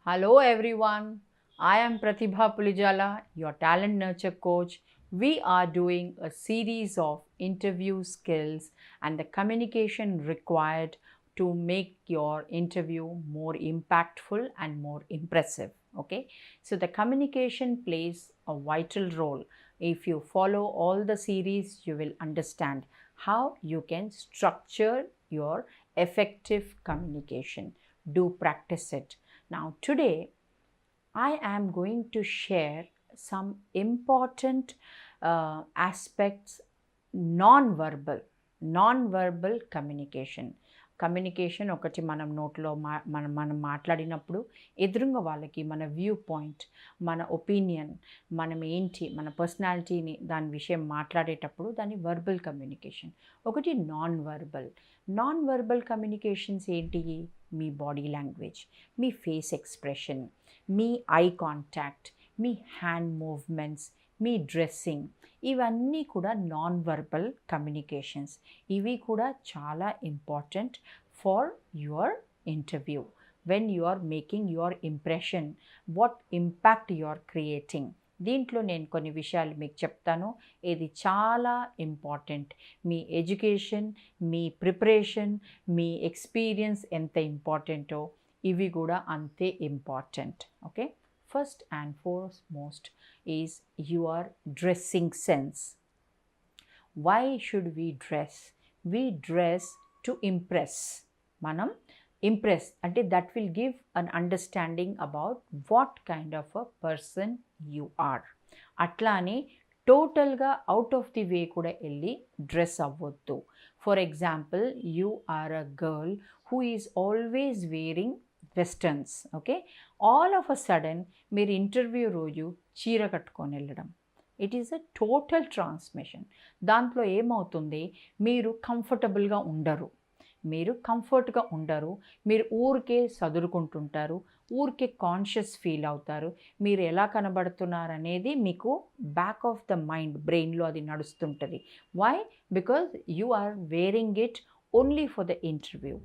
Hello everyone, I am Pratibha Pulijala, your talent nurture coach. We are doing a series of interview skills and the communication required to make your interview more impactful and more impressive. Okay, so the communication plays a vital role. If you follow all the series, you will understand how you can structure your effective communication. Do practice it. Now, today I am going to share some important aspects non-verbal communication ఒకటి మనం నోట్లో మనం మాట్లాడినప్పుడు ఎదురుంగ వాళ్ళకి మన view point, మన opinion, మనం ఏంటి, మన పర్సనాలిటీని దాని విషయం మాట్లాడేటప్పుడు దాన్ని వర్బల్ కమ్యూనికేషన్. ఒకటి నాన్ వర్బల్ కమ్యూనికేషన్స్ ఏంటి? మీ బాడీ లాంగ్వేజ్, మీ ఫేస్ ఎక్స్ప్రెషన్, మీ ఐ కాంటాక్ట్, మీ హ్యాండ్ మూవ్మెంట్స్, మీ డ్రెస్సింగ్, ఇవన్నీ కూడా నాన్ వర్బల్ కమ్యూనికేషన్స్. ఇవి కూడా చాలా important for your interview. When you are making your impression, what impact you are creating. దీంట్లో నేను కొన్ని విషయాలు మీకు చెప్తాను. ఇది చాలా ఇంపార్టెంట్. మీ ఎడ్యుకేషన్, మీ ప్రిపరేషన్, మీ ఎక్స్పీరియన్స్ ఎంత ఇంపార్టెంటో ఇవి కూడా అంతే important. Okay, first and foremost is your dressing sense. Why should we dress? We dress to impress. Manam impress ante that will give an understanding about what kind of a person you are. అట్లానే టోటల్గా out of the way కూడా వెళ్ళి dress అవ్వద్దు. For example, you are a girl who is always wearing westerns. Okay, all of a sudden మీరు interview రోజు చీర కట్టుకొని వెళ్ళడం, it is a total transmission. దాంట్లో ఏమవుతుంది, మీరు కంఫర్టబుల్గా ఉండరు, మీరు ఊరికే సదురుకుంటుంటారు, ఊరికే కాన్షియస్ ఫీల్ అవుతారు. మీరు ఎలా కనబడుతున్నారు అనేది మీకు బ్యాక్ ఆఫ్ ద మైండ్, బ్రెయిన్లో అది నడుస్తుంటుంది. Why? Because you are wearing it only for the interview.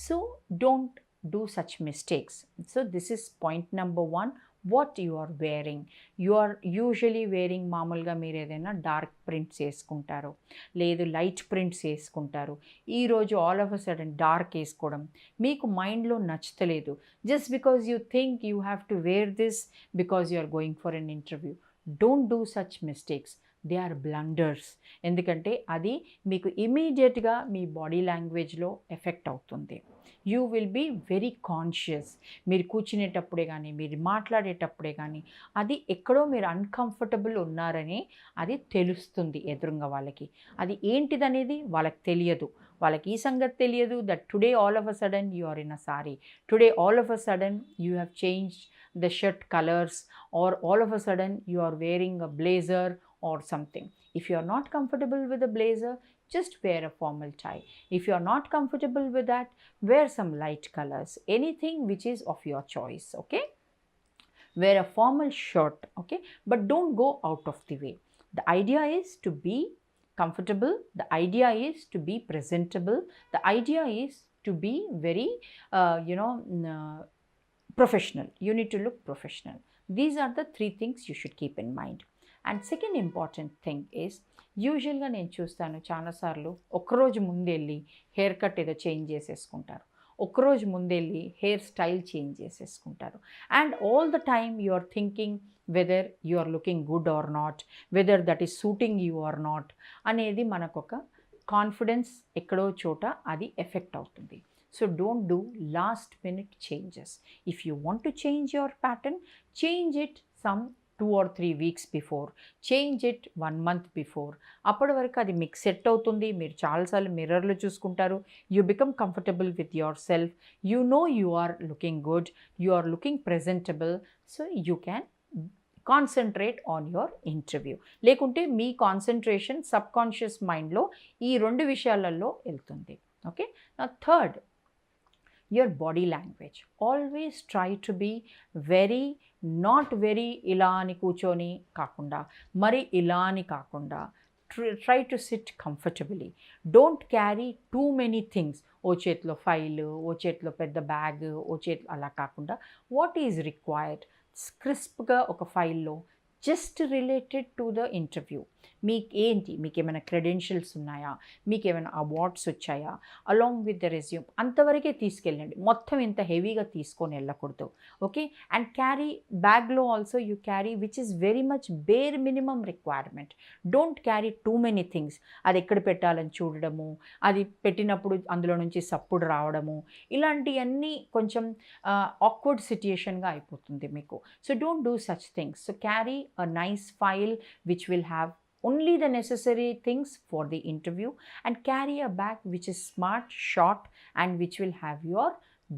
So don't do such mistakes. So this is point number 1, what you are wearing. You are usually wearing మామూలుగా మీరు ఏదైనా dark prints వేసుకుంటారు, లేదు light prints వేసుకుంటారు. ఈరోజు ఆల్ of a సడన్ dark వేసుకోవడం మీకు మైండ్లో నచ్చలేదు. Just because you think you have to wear this because you are going for an interview. Don't do such mistakes. They are blunders. ఎందుకంటే అది మీకు ఇమీడియట్గా మీ బాడీ లాంగ్వేజ్లో ఎఫెక్ట్ అవుతుంది. You will be very conscious. మీరు కూర్చునేటప్పుడే కానీ, మీరు మాట్లాడేటప్పుడే కానీ, అది ఎక్కడో మీరు అన్కంఫర్టబుల్ ఉన్నారని అది తెలుస్తుంది ఎదురుగా వాళ్ళకి. అది ఏంటిదనేది వాళ్ళకి తెలియదు. వాళ్ళకి ఈ సంగతి తెలియదు that today all of a sudden you are in a sorry, today all of a sudden you have changed the shirt colors, or all of a sudden you are wearing a blazer or something. If you are not comfortable with a blazer, just wear a formal tie. If you are not comfortable with that, wear some light colors, anything which is of your choice. Okay, wear a formal shirt. Okay, but don't go out of the way. The idea is to be comfortable, the idea is to be presentable, the idea is to be very professional. You need to look professional. These are the 3 things you should keep in mind. And second important thing is, యూజువల్గా నేను చూస్తాను చాలాసార్లు ఒక్కరోజు ముందెళ్ళి hair cut ఏదో change చేసేసుకుంటారు, ఒక్కరోజు ముందెళ్ళి హెయిర్ స్టైల్ చేంజ్ చేసేసుకుంటారు. And all the time you are thinking whether you are looking good or not, whether that is suiting you or not అనేది మనకొక కాన్ఫిడెన్స్ ఎక్కడో చోట అది ఎఫెక్ట్ అవుతుంది. So don't do last minute changes. If you want to change your pattern, change it some 2 or 3 weeks before, change it 1 month before. అప్పటి వరకు అది మీకు సెట్ అవుతుంది. మీరు చాలాసార్లు మిర్రర్లో చూసుకుంటారు. You become comfortable with yourself. You know you are looking good, you are looking presentable. So you can concentrate on your interview. లేకుంటే మీ కాన్సన్ట్రేషన్ సబ్కాన్షియస్ మైండ్లో ఈ 2 విషయాలలో వెళ్తుంది. ఓకే, నా third, your body language. Always try to be very, not very ఇలా అని కూర్చొని కాకుండా, మరి ఇలా అని కాకుండా, try to sit comfortably. Don't carry too many things. ఓ చేతిలో ఫైల్, ఓ చేతిలో పెద్ద బ్యాగ్, ఓ చేతిలో అలా కాకుండా వాట్ ఈజ్ రిక్వైర్డ్ క్రిస్ప్గా ఒక ఫైల్లో just related to the interview. మీకు ఏమైనా క్రెడెన్షియల్స్ ఉన్నాయా, మీకు ఏమైనా అవార్డ్స్ వచ్చాయా, అలాంగ్ విత్ ద రెజ్యూమ్ అంతవరకే తీసుకెళ్ళండి. మొత్తం ఇంత హెవీగా తీసుకొని వెళ్ళకూడదు. ఓకే, అండ్ క్యారీ బ్యాగ్లో also you carry which is very much bare minimum requirement. Don't carry too many things. అది ఎక్కడ పెట్టాలని చూడడము, అది పెట్టినప్పుడు అందులో నుంచి సప్పుడు రావడము, ఇలాంటివన్నీ కొంచెం ఆక్వర్డ్ సిట్యుయేషన్గా అయిపోతుంది మీకు. So don't do such things. So carry a nice file which will have only the necessary things for the interview, and carry a bag which is smart, short, and which will have your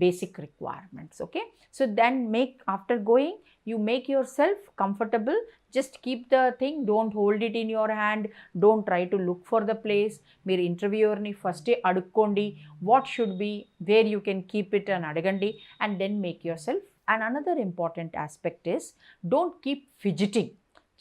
basic requirements. Okay, so then after going, you make yourself comfortable. Just keep the thing, don't hold it in your hand, don't try to look for the place. Meer interviewer ni first adukondi what should be, where you can keep it and adagandi, and then make yourself. And another important aspect is don't keep fidgeting.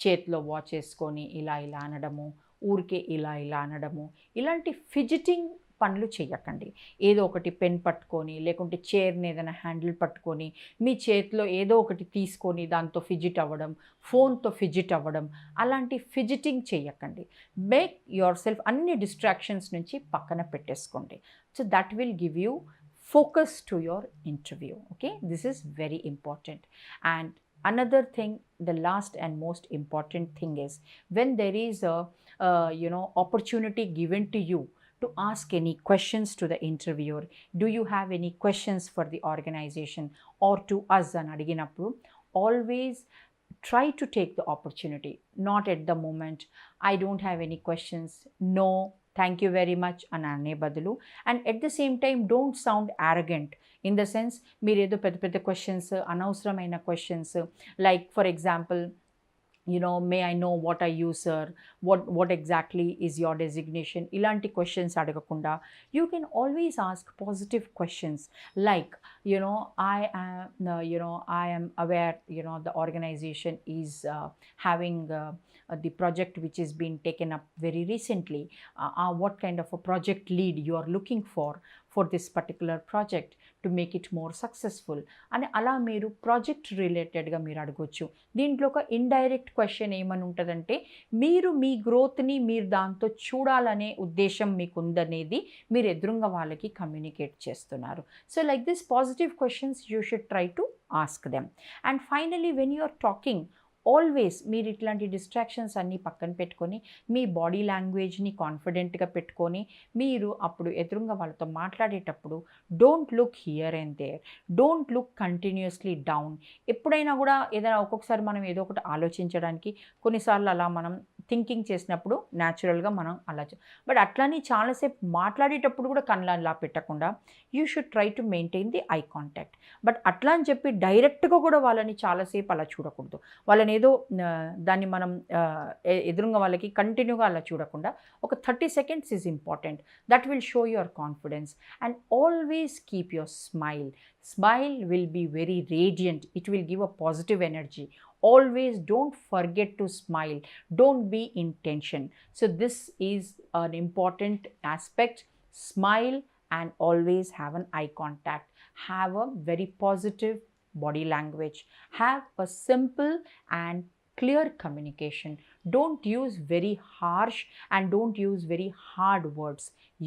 చేతిలో watch వేసుకొని ఇలా ఇలా అనడము, ఊరికే ఇలా ఇలా అనడము, ఇలాంటి ఫిజిటింగ్ పనులు చేయకండి. ఏదో ఒకటి పెన్ పట్టుకొని, లేకుంటే చైర్ని ఏదైనా హ్యాండిల్ పట్టుకొని, మీ చేతిలో ఏదో ఒకటి తీసుకొని దాంతో ఫిజిట్ అవ్వడం, ఫోన్తో ఫిజిట్ అవ్వడం, అలాంటి ఫిజిటింగ్ చేయకండి. మేక్ యువర్ సెల్ఫ్ అన్ని డిస్ట్రాక్షన్స్ నుంచి పక్కన పెట్టేసుకోండి. So that will give you focus to your interview. Okay, this is very important. And another thing, the last and most important thing is when there is a opportunity given to you to ask any questions to the interviewer. Do you have any questions for the organization or to us an adiginappudu, always try to take the opportunity. Not at the moment, I don't have any questions, no thank you very much అని అనే బదులు, and at the same time don't sound arrogant in the sense మీరు ఏదో పెద్ద పెద్ద questions, అనవసరమైన questions, like for example may I know what are you sir, what exactly is your designation, ilanti questions adagakunda you can always ask positive questions like I am aware the organization is having the project which is being taken up very recently, what kind of a project lead you are looking for this particular project to make it more successful అని అలా మీరు project రిలేటెడ్గా మీరు అడగొచ్చు. దీంట్లో ఒక indirect question ఏమని ఉంటుందంటే మీరు మీ గ్రోత్ని మీరు దాంతో చూడాలనే ఉద్దేశం మీకు ఉందనేది మీరు ఎదురుగా వాళ్ళకి కమ్యూనికేట్ చేస్తున్నారు. So like this positive questions you should try to ask them. And finally when you are talking, always మీరు ఇట్లాంటి డిస్ట్రాక్షన్స్ అన్నీ పక్కన పెట్టుకొని మీ బాడీ లాంగ్వేజ్ని కాన్ఫిడెంట్గా పెట్టుకొని మీరు అప్పుడు ఎదురుగా వాళ్ళతో మాట్లాడేటప్పుడు don't look here and there, don't look continuously down. ఎప్పుడైనా కూడా ఏదైనా ఒక్కొక్కసారి మనం ఏదో ఒకటి ఆలోచించడానికి కొన్నిసార్లు అలా మనం థింకింగ్ చేసినప్పుడు న్యాచురల్గా మనం అలా బట్ అట్లని చాలాసేపు మాట్లాడేటప్పుడు కూడా కళ్ళ అలా పెట్టకుండా you should try to maintain the eye contact. But అట్లా అని చెప్పి డైరెక్ట్గా కూడా వాళ్ళని చాలాసేపు అలా చూడకూడదు. వాళ్ళని ఏదో దాన్ని మనం ఎదురుగా వాళ్ళకి కంటిన్యూగా అలా చూడకుండా ఒక 30 seconds is important. That will show your confidence. And always keep your smile. Smile will be very radiant. It will give a positive energy. Always don't forget to smile. Don't be in tension. So this is an important aspect. Smile and always have an eye contact. Have a very positive body language. Have a simple and clear communication. Don't use very harsh and don't use very hard words.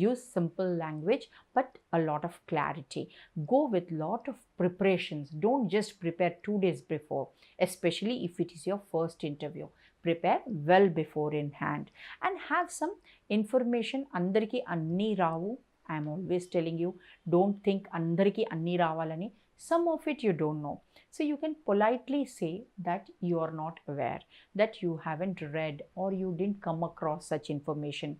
Use simple language but a lot of clarity. Go with lot of preparations. Don't just prepare 2 days before, especially if it is your first interview. Prepare well before in hand and have some information. Andariki anni ravu. I am always telling you, don't think andariki anni ravalani. Some of it you don't know. So you can politely say that you are not aware, that you haven't read or you didn't come across such information.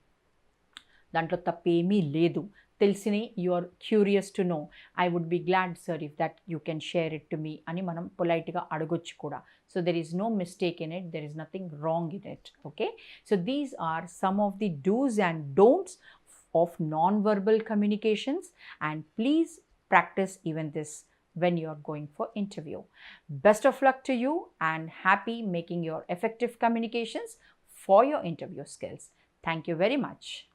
దాంట్లో తప్పేమీ లేదు. తెలిసిని you are curious to know. I would be glad sir if that you can share it to me అని మనం పొలైట్గా అడగొచ్చు కూడా. So there is no mistake in it, there is nothing wrong in it. Okay, so these are some of the dos and don'ts of non-verbal communications, and please practice even this when you are going for interview. Best of luck to you and happy making your effective communications for your interview skills. Thank you very much.